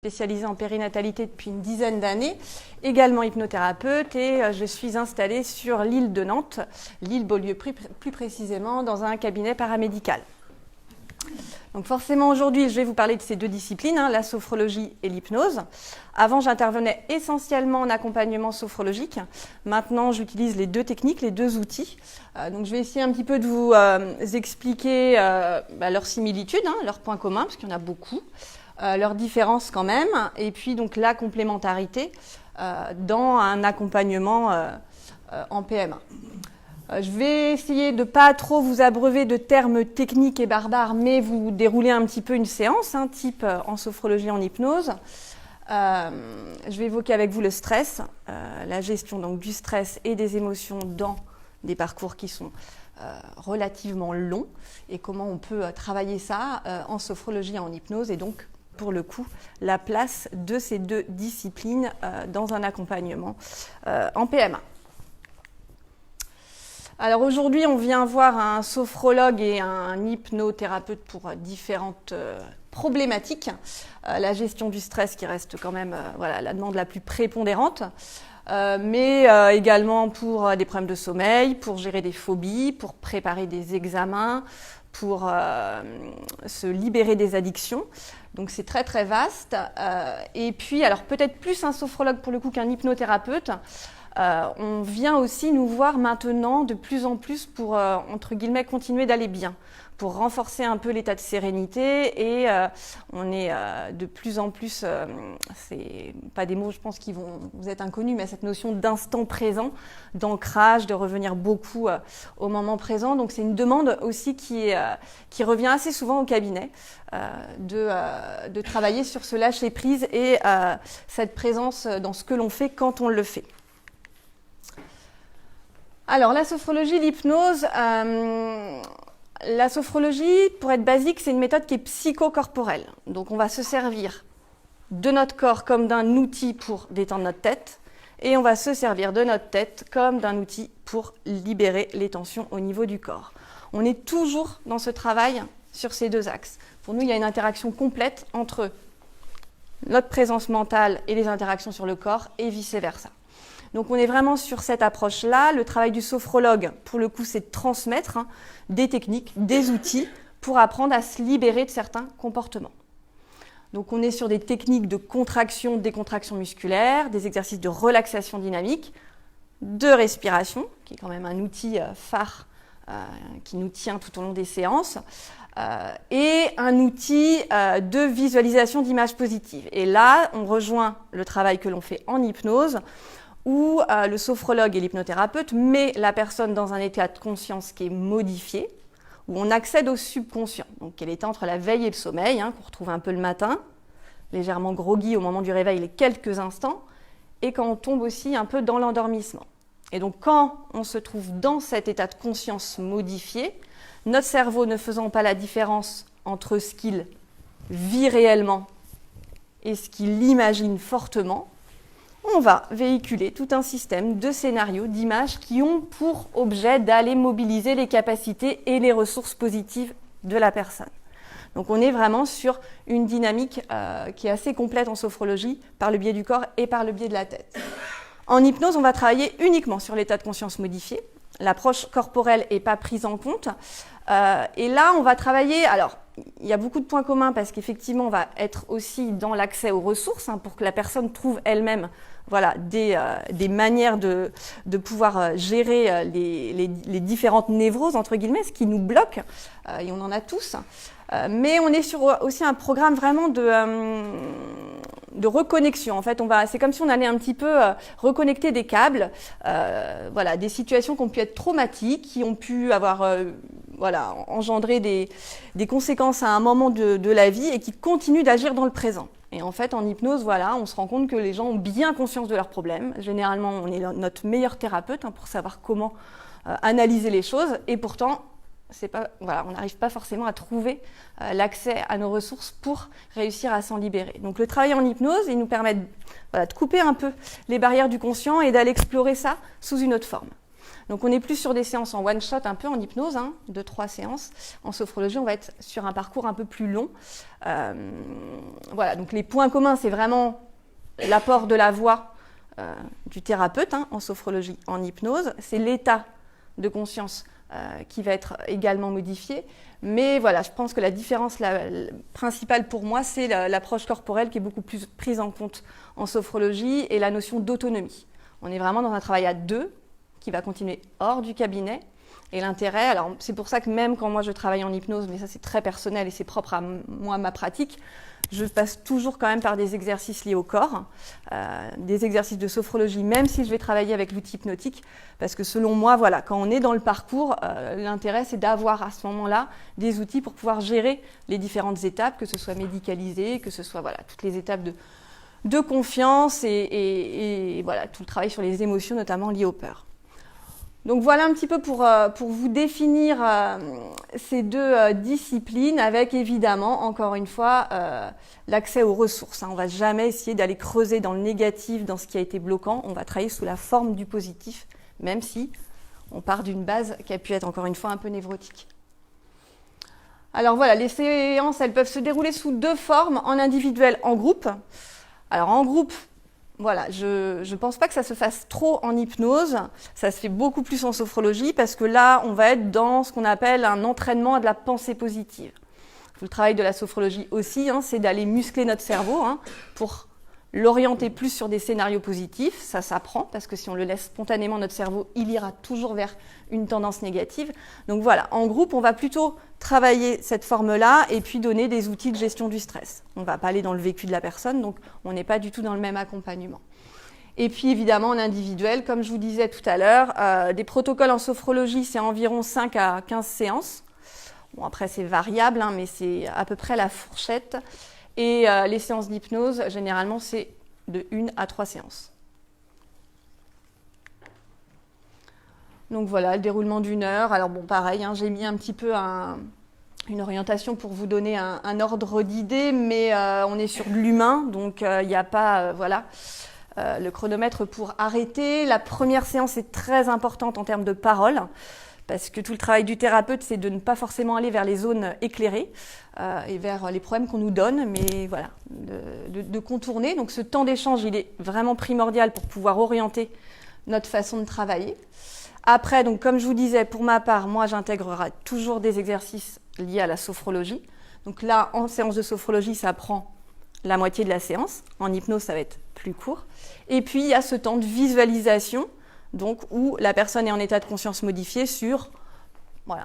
Spécialisée en périnatalité depuis une dizaine d'années, également hypnothérapeute, et je suis installée sur l'île de Nantes, l'île Beaulieu plus précisément, dans un cabinet paramédical. Donc forcément aujourd'hui je vais vous parler de ces deux disciplines, la sophrologie et l'hypnose. Avant j'intervenais essentiellement en accompagnement sophrologique, maintenant j'utilise les deux techniques, les deux outils. Donc je vais essayer un petit peu de vous expliquer leurs similitudes, leurs points communs, parce qu'il y en a beaucoup. Leurs différences quand même, et puis donc la complémentarité dans un accompagnement en PMA. Je vais essayer de ne pas trop vous abreuver de termes techniques et barbares, mais vous dérouler un petit peu une séance, type en sophrologie, en hypnose. Je vais évoquer avec vous le stress, la gestion donc, du stress et des émotions dans des parcours qui sont relativement longs, et comment on peut travailler ça en sophrologie et en hypnose, et donc pour le coup, la place de ces deux disciplines dans un accompagnement en PMA. Alors aujourd'hui, on vient voir un sophrologue et un hypnothérapeute pour différentes problématiques. La gestion du stress qui reste quand même la demande la plus prépondérante, mais également pour des problèmes de sommeil, pour gérer des phobies, pour préparer des examens, pour se libérer des addictions. Donc c'est très très vaste. Et puis, alors peut-être plus un sophrologue pour le coup qu'un hypnothérapeute, on vient aussi nous voir maintenant de plus en plus pour, entre guillemets, continuer d'aller bien, pour renforcer un peu l'état de sérénité, et on est de plus en plus, c'est pas des mots je pense qui vont vous être inconnus, mais cette notion d'instant présent, d'ancrage, de revenir beaucoup au moment présent. Donc c'est une demande aussi qui revient assez souvent au cabinet, de travailler sur ce lâcher prise et cette présence dans ce que l'on fait quand on le fait. Alors la sophrologie, l'hypnose, la sophrologie, pour être basique, c'est une méthode qui est psychocorporelle. Donc on va se servir de notre corps comme d'un outil pour détendre notre tête, et on va se servir de notre tête comme d'un outil pour libérer les tensions au niveau du corps. On est toujours dans ce travail sur ces deux axes. Pour nous, il y a une interaction complète entre notre présence mentale et les interactions sur le corps, et vice-versa. Donc on est vraiment sur cette approche-là. Le travail du sophrologue, pour le coup, c'est de transmettre des techniques, des outils pour apprendre à se libérer de certains comportements. Donc on est sur des techniques de contraction, décontraction musculaire, des exercices de relaxation dynamique, de respiration, qui est quand même un outil phare qui nous tient tout au long des séances, et un outil de visualisation d'images positives. Et là, on rejoint le travail que l'on fait en hypnose, où le sophrologue et l'hypnothérapeute met la personne dans un état de conscience qui est modifié, où on accède au subconscient, donc qui est l'état entre la veille et le sommeil, qu'on retrouve un peu le matin, légèrement groggy au moment du réveil les quelques instants, et quand on tombe aussi un peu dans l'endormissement. Et donc quand on se trouve dans cet état de conscience modifié, notre cerveau ne faisant pas la différence entre ce qu'il vit réellement et ce qu'il imagine fortement, on va véhiculer tout un système de scénarios, d'images qui ont pour objet d'aller mobiliser les capacités et les ressources positives de la personne. Donc on est vraiment sur une dynamique qui est assez complète en sophrologie, par le biais du corps et par le biais de la tête. En hypnose, on va travailler uniquement sur l'état de conscience modifié. L'approche corporelle n'est pas prise en compte. Et là, on va travailler... Alors, il y a beaucoup de points communs parce qu'effectivement, on va être aussi dans l'accès aux ressources pour que la personne trouve elle-même des manières de pouvoir gérer les différentes névroses, entre guillemets, ce qui nous bloque, et on en a tous. Mais on est sur aussi un programme vraiment de reconnexion. En fait, c'est comme si on allait un petit peu reconnecter des câbles, des situations qui ont pu être traumatiques, qui ont pu avoir engendré des conséquences à un moment de la vie et qui continuent d'agir dans le présent. Et en fait, en hypnose, on se rend compte que les gens ont bien conscience de leurs problèmes. Généralement, on est notre meilleur thérapeute pour savoir comment analyser les choses, et pourtant, on n'arrive pas forcément à trouver l'accès à nos ressources pour réussir à s'en libérer. Donc le travail en hypnose, il nous permet de couper un peu les barrières du conscient et d'aller explorer ça sous une autre forme. Donc on est plus sur des séances en one shot, un peu en hypnose, 2-3 séances. En sophrologie, on va être sur un parcours un peu plus long. Voilà, donc les points communs, c'est vraiment l'apport de la voix du thérapeute en sophrologie, en hypnose. C'est l'état de conscience qui va être également modifié. Mais voilà, je pense que la différence principale pour moi, c'est l'approche corporelle qui est beaucoup plus prise en compte en sophrologie et la notion d'autonomie. On est vraiment dans un travail à deux qui va continuer hors du cabinet. Et l'intérêt, alors c'est pour ça que même quand moi je travaille en hypnose, mais ça c'est très personnel et c'est propre à moi, ma pratique, je passe toujours quand même par des exercices liés au corps, des exercices de sophrologie, même si je vais travailler avec l'outil hypnotique, parce que selon moi, voilà, quand on est dans le parcours, l'intérêt c'est d'avoir à ce moment-là des outils pour pouvoir gérer les différentes étapes, que ce soit médicalisé, que ce soit voilà, toutes les étapes de confiance et voilà, tout le travail sur les émotions, notamment liées aux peurs. Donc voilà un petit peu pour vous définir ces deux disciplines avec évidemment, encore une fois, l'accès aux ressources. On ne va jamais essayer d'aller creuser dans le négatif, dans ce qui a été bloquant. On va travailler sous la forme du positif, même si on part d'une base qui a pu être encore une fois un peu névrotique. Alors voilà, les séances, elles peuvent se dérouler sous deux formes, en individuel, en groupe. Alors en groupe, voilà, je ne pense pas que ça se fasse trop en hypnose, ça se fait beaucoup plus en sophrologie parce que là, on va être dans ce qu'on appelle un entraînement à de la pensée positive. Le travail de la sophrologie aussi, c'est d'aller muscler notre cerveau pour l'orienter plus sur des scénarios positifs. Ça s'apprend parce que si on le laisse spontanément, notre cerveau, il ira toujours vers une tendance négative. Donc voilà, en groupe, on va plutôt travailler cette forme-là et puis donner des outils de gestion du stress. On ne va pas aller dans le vécu de la personne, donc on n'est pas du tout dans le même accompagnement. Et puis évidemment en individuel, comme je vous disais tout à l'heure, des protocoles en sophrologie, c'est environ 5 à 15 séances. Bon, après c'est variable, mais c'est à peu près la fourchette. Et les séances d'hypnose, généralement, c'est de 1 à 3 séances. Donc voilà, le déroulement d'1 heure. Alors bon, pareil, j'ai mis un petit peu une orientation pour vous donner un ordre d'idée, mais on est sur de l'humain, donc il n'y a pas le chronomètre pour arrêter. La première séance est très importante en termes de parole, parce que tout le travail du thérapeute, c'est de ne pas forcément aller vers les zones éclairées et vers les problèmes qu'on nous donne, mais voilà, de contourner. Donc ce temps d'échange, il est vraiment primordial pour pouvoir orienter notre façon de travailler. Après, donc, comme je vous disais, pour ma part, moi, j'intégrerai toujours des exercices liés à la sophrologie. Donc là, en séance de sophrologie, ça prend la moitié de la séance. En hypnose, ça va être plus court. Et puis, il y a ce temps de visualisation, donc, où la personne est en état de conscience modifié sur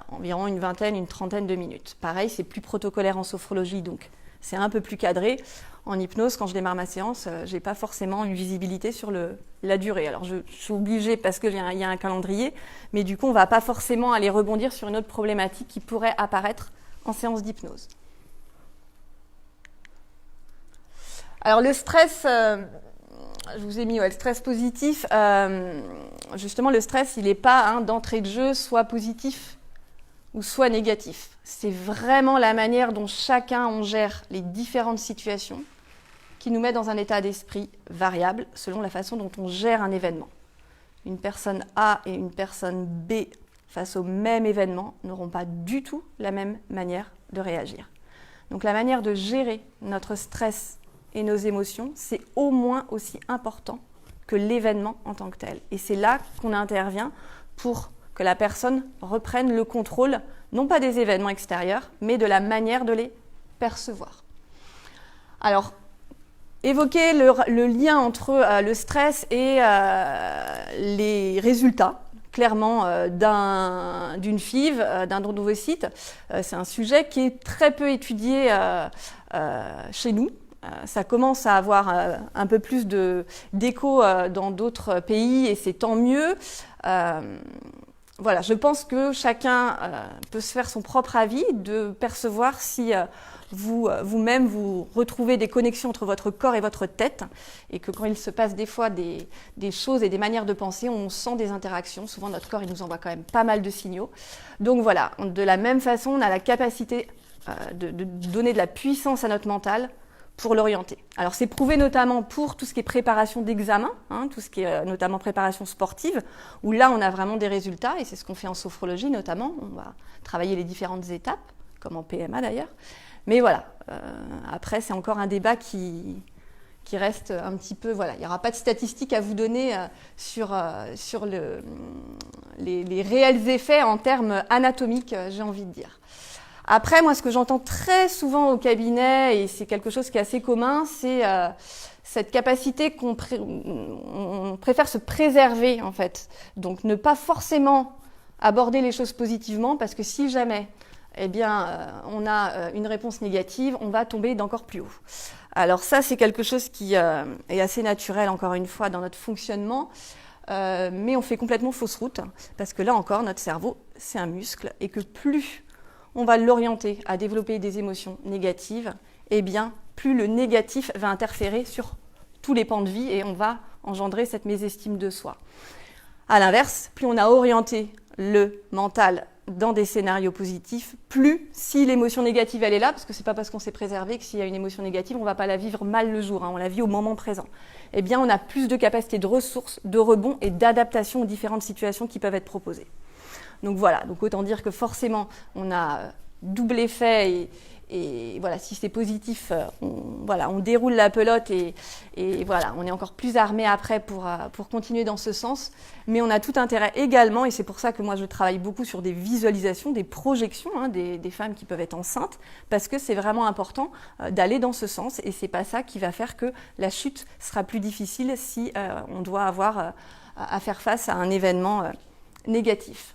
environ une vingtaine, une trentaine de minutes. Pareil, c'est plus protocolaire en sophrologie, donc c'est un peu plus cadré. En hypnose, quand je démarre ma séance, je n'ai pas forcément une visibilité sur la durée. Alors, je suis obligée parce qu'il y a un calendrier, mais du coup, on ne va pas forcément aller rebondir sur une autre problématique qui pourrait apparaître en séance d'hypnose. Alors, le stress, je vous ai mis le stress positif. Justement, le stress, il n'est pas d'entrée de jeu soit positif ou soit négatif. C'est vraiment la manière dont chacun on gère les différentes situations qui nous met dans un état d'esprit variable selon la façon dont on gère un événement. Une personne A et une personne B face au même événement n'auront pas du tout la même manière de réagir. Donc la manière de gérer notre stress et nos émotions, c'est au moins aussi important que l'événement en tant que tel. Et c'est là qu'on intervient pour que la personne reprenne le contrôle, non pas des événements extérieurs, mais de la manière de les percevoir. Alors, évoquer le lien entre le stress et les résultats, clairement, d'une FIV, d'un ovocyte, c'est un sujet qui est très peu étudié chez nous. Ça commence à avoir un peu plus d'écho dans d'autres pays et c'est tant mieux. Voilà, je pense que chacun peut se faire son propre avis, de percevoir si vous-même vous retrouvez des connexions entre votre corps et votre tête et que quand il se passe des fois des choses et des manières de penser, on sent des interactions. Souvent, notre corps, il nous envoie quand même pas mal de signaux. Donc voilà, de la même façon, on a la capacité de donner de la puissance à notre mental pour l'orienter. Alors c'est prouvé notamment pour tout ce qui est préparation d'examen, tout ce qui est notamment préparation sportive, où là on a vraiment des résultats, et c'est ce qu'on fait en sophrologie notamment. On va travailler les différentes étapes, comme en PMA d'ailleurs. Mais voilà, après c'est encore un débat qui reste un petit peu... Voilà, il n'y aura pas de statistiques à vous donner sur les réels effets en termes anatomiques, j'ai envie de dire. Après, moi, ce que j'entends très souvent au cabinet, et c'est quelque chose qui est assez commun, c'est cette capacité qu'on préfère se préserver, en fait. Donc, ne pas forcément aborder les choses positivement, parce que si jamais, eh bien, on a une réponse négative, on va tomber d'encore plus haut. Alors ça, c'est quelque chose qui est assez naturel, encore une fois, dans notre fonctionnement, mais on fait complètement fausse route, parce que là encore, notre cerveau, c'est un muscle, et que plus on va l'orienter à développer des émotions négatives, eh bien, plus le négatif va interférer sur tous les pans de vie et on va engendrer cette mésestime de soi. À l'inverse, plus on a orienté le mental dans des scénarios positifs, plus si l'émotion négative elle est là, parce que c'est pas parce qu'on s'est préservé que s'il y a une émotion négative, on va pas la vivre mal le jour, on la vit au moment présent. Eh bien, on a plus de capacité de ressources, de rebond et d'adaptation aux différentes situations qui peuvent être proposées. Donc voilà, donc autant dire que forcément, on a double effet et voilà, si c'est positif, on déroule la pelote et voilà, on est encore plus armé après pour continuer dans ce sens. Mais on a tout intérêt également, et c'est pour ça que moi je travaille beaucoup sur des visualisations, des projections des femmes qui peuvent être enceintes, parce que c'est vraiment important d'aller dans ce sens et c'est pas ça qui va faire que la chute sera plus difficile si on doit avoir à faire face à un événement négatif.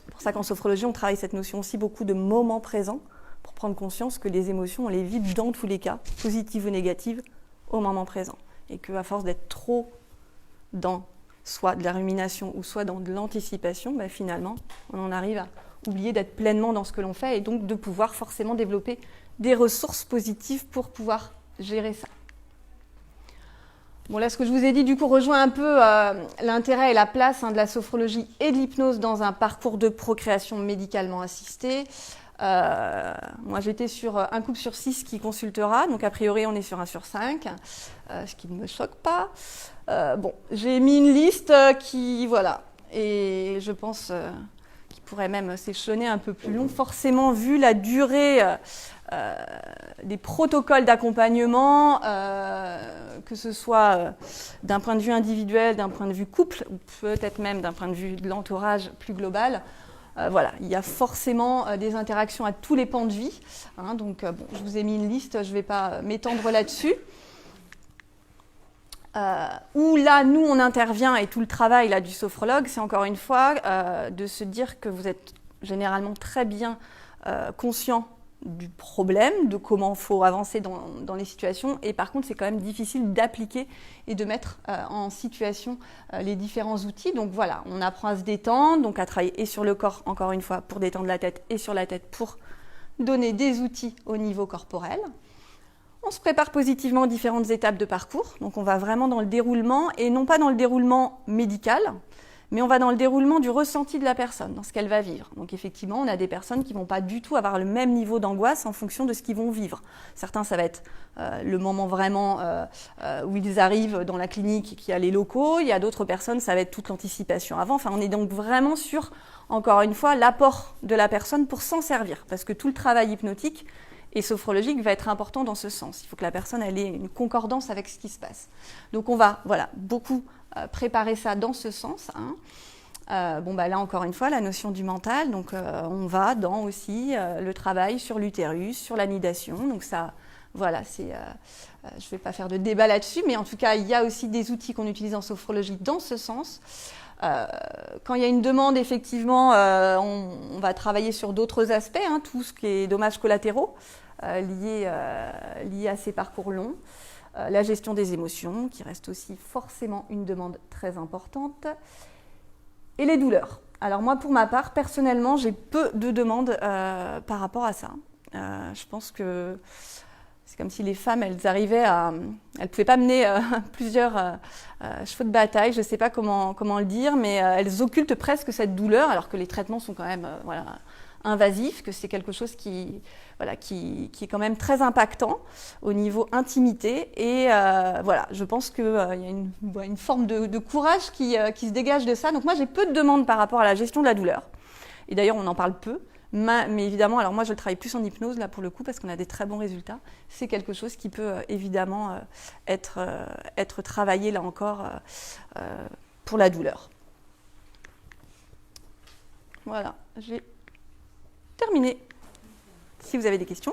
C'est pour ça qu'en sophrologie, on travaille cette notion aussi beaucoup de moment présent pour prendre conscience que les émotions, on les vit dans tous les cas, positives ou négatives, au moment présent. Et qu'à force d'être trop dans soit de la rumination ou soit dans de l'anticipation, finalement, on en arrive à oublier d'être pleinement dans ce que l'on fait et donc de pouvoir forcément développer des ressources positives pour pouvoir gérer ça. Bon, là, ce que je vous ai dit, du coup, rejoint un peu l'intérêt et la place de la sophrologie et de l'hypnose dans un parcours de procréation médicalement assistée. Moi, j'étais sur un couple sur 6 qui consultera, donc a priori, on est sur 1 sur 5, ce qui ne me choque pas. Bon, j'ai mis une liste qui, voilà, et je pense qu'il pourrait même s'échelonner un peu plus long, forcément, vu la durée des protocoles d'accompagnement, que ce soit d'un point de vue individuel, d'un point de vue couple, ou peut-être même d'un point de vue de l'entourage plus global. Voilà, il y a forcément des interactions à tous les pans de vie. Donc, bon, je vous ai mis une liste, je ne vais pas m'étendre là-dessus. Où là, nous, on intervient, et tout le travail là, du sophrologue, c'est encore une fois de se dire que vous êtes généralement très bien conscient du problème, de comment il faut avancer dans les situations, et par contre c'est quand même difficile d'appliquer et de mettre en situation les différents outils. Donc voilà, on apprend à se détendre, donc à travailler et sur le corps, encore une fois, pour détendre la tête, et sur la tête pour donner des outils au niveau corporel. On se prépare positivement aux différentes étapes de parcours, donc on va vraiment dans le déroulement, et non pas dans le déroulement médical, mais on va dans le déroulement du ressenti de la personne, dans ce qu'elle va vivre. Donc effectivement, on a des personnes qui ne vont pas du tout avoir le même niveau d'angoisse en fonction de ce qu'ils vont vivre. Certains, ça va être le moment vraiment où ils arrivent dans la clinique et qu'il y a les locaux. Il y a d'autres personnes, ça va être toute l'anticipation avant. Enfin, on est donc vraiment sur, encore une fois, l'apport de la personne pour s'en servir. Parce que tout le travail hypnotique et sophrologique va être important dans ce sens. Il faut que la personne ait une concordance avec ce qui se passe. Donc on va, voilà, beaucoup préparer ça dans ce sens. Là encore une fois, la notion du mental, donc on va dans aussi le travail sur l'utérus, sur la nidation. Donc ça, voilà, je ne vais pas faire de débat là-dessus, mais en tout cas, il y a aussi des outils qu'on utilise en sophrologie dans ce sens. Quand il y a une demande, effectivement, on va travailler sur d'autres aspects, tout ce qui est dommages collatéraux liés à ces parcours longs. La gestion des émotions, qui reste aussi forcément une demande très importante, et les douleurs. Alors moi, pour ma part, personnellement, j'ai peu de demandes par rapport à ça. Je pense que c'est comme si les femmes, elles ne pouvaient pas mener plusieurs chevaux de bataille, je ne sais pas comment le dire, mais elles occultent presque cette douleur, alors que les traitements sont quand même invasif, que c'est quelque chose qui est quand même très impactant au niveau intimité. Et voilà, je pense qu'il y a une forme de courage qui se dégage de ça. Donc moi, j'ai peu de demandes par rapport à la gestion de la douleur. Et d'ailleurs, on en parle peu. Mais évidemment, alors moi je le travaille plus en hypnose là pour le coup parce qu'on a des très bons résultats. C'est quelque chose qui peut évidemment être travaillé là encore pour la douleur. Voilà, j'ai terminé. Si vous avez des questions.